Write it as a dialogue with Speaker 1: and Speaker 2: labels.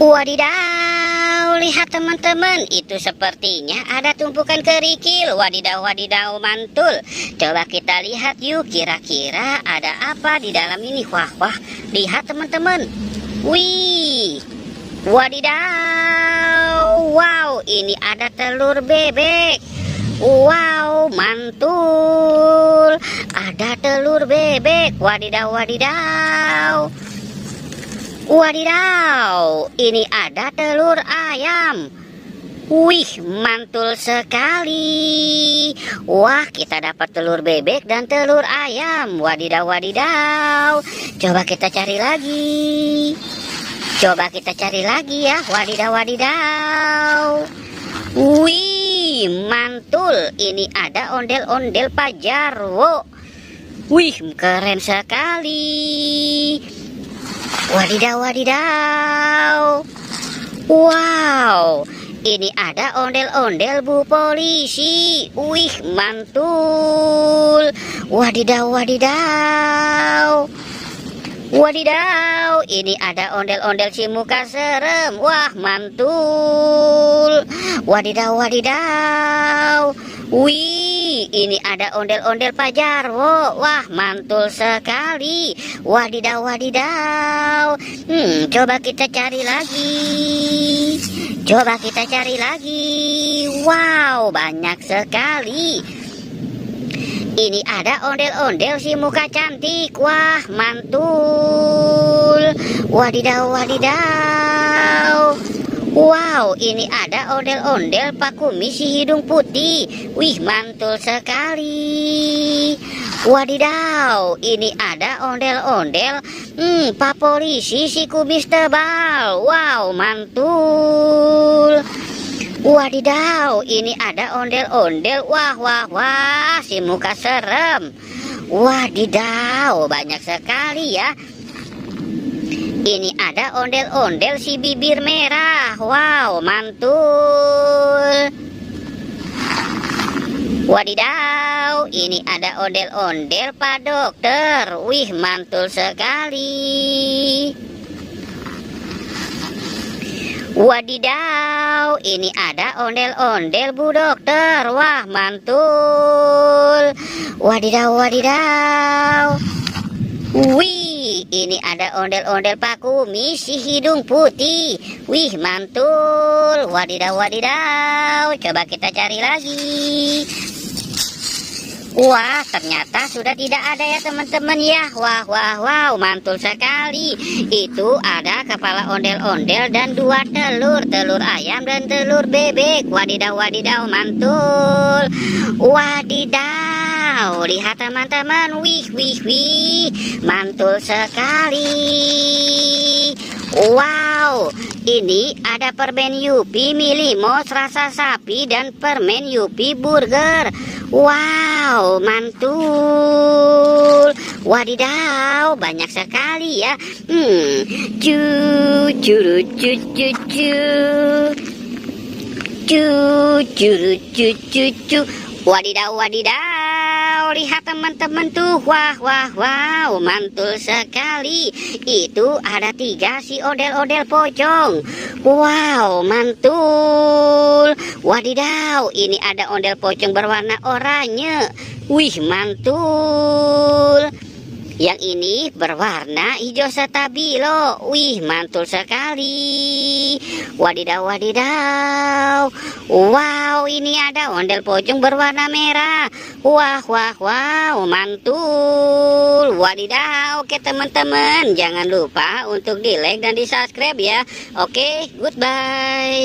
Speaker 1: Wadidaw, lihat teman-teman, itu sepertinya ada tumpukan kerikil. Wadidaw, wadidaw, mantul. Coba kita lihat yuk, kira-kira ada apa di dalam ini. Wah, wah, lihat teman-teman. Wih, wadidaw, wow, ini ada telur bebek. Wow, mantul. Ada telur bebek. Wadidaw, wadidaw. Wadidaw, ini ada telur ayam. Wih, mantul sekali. Wah, kita dapat telur bebek dan telur ayam. Wadidaw, wadidaw. Coba kita cari lagi. Coba kita cari lagi ya. Wadidaw, wadidaw. Wih, mantul. Ini ada ondel-ondel Pak Jarwo. Wih, keren sekali. Wadidaw, wadidaw. Wow, ini ada ondel-ondel Bu Polisi. Wih, mantul. Wadidaw, wadidaw. Wadidaw, ini ada ondel-ondel si muka serem. Wah, mantul. Wadidaw, wadidaw. Wih, ini ada ondel-ondel Pak Jarwo. Wah, mantul sekali. Wadidaw, wadidaw. Coba kita cari lagi. Coba kita cari lagi. Wow, banyak sekali. Ini ada ondel-ondel si muka cantik. Wah, mantul. Wadidaw, wadidaw. Wow, ini ada ondel-ondel Pak Kumis si hidung putih. Wih, mantul sekali. Wadidaw, ini ada ondel-ondel Pak Polisi si kumis tebal. Wow, mantul. Wadidaw, ini ada ondel-ondel. Wah, wah, wah, si muka serem. Wadidaw, banyak sekali ya. Ini ada ondel-ondel si bibir merah. Wow, mantul. Wadidaw, ini ada ondel-ondel Pak Dokter. Wih, mantul sekali. Wadidaw, ini ada ondel-ondel Bu Dokter. Wah, mantul. Wadidaw, wadidaw. Wih, ini ada ondel-ondel Pak Kumis si hidung putih. Wih, mantul. Wadidaw, wadidaw. Coba kita cari lagi. Wah, ternyata sudah tidak ada ya teman-teman ya. Wah, wah, wow, mantul sekali. Itu ada kepala ondel-ondel dan 2 telur. Telur ayam dan telur bebek. Wadidaw, wadidaw, mantul. Wadidaw, lihat teman-teman. Wih, wih, wih, mantul sekali. Wow, ini ada permen Yupi Milimos rasa sapi dan permen Yupi burger. Wow, mantul. Wadidaw, banyak sekali ya. Cu, curu, cu, cu, cu. Cu, curu, cu, cu, cu. Wadidaw, wadidaw. Lihat teman-teman tuh. Wah, wah, wow, mantul sekali. Itu ada 3 si odel-odel pocong. Wow, mantul. Wadidaw, ini ada ondel pocong berwarna oranye. Wih, mantul. Yang ini berwarna hijau stabilo. Wih, mantul sekali. Wadidaw, wadidaw. Wow, ini ada ondel pocong berwarna merah. Wah, wah, wow, mantul. Wadidaw. Oke teman-teman, jangan lupa untuk di like dan di subscribe ya. Oke, goodbye.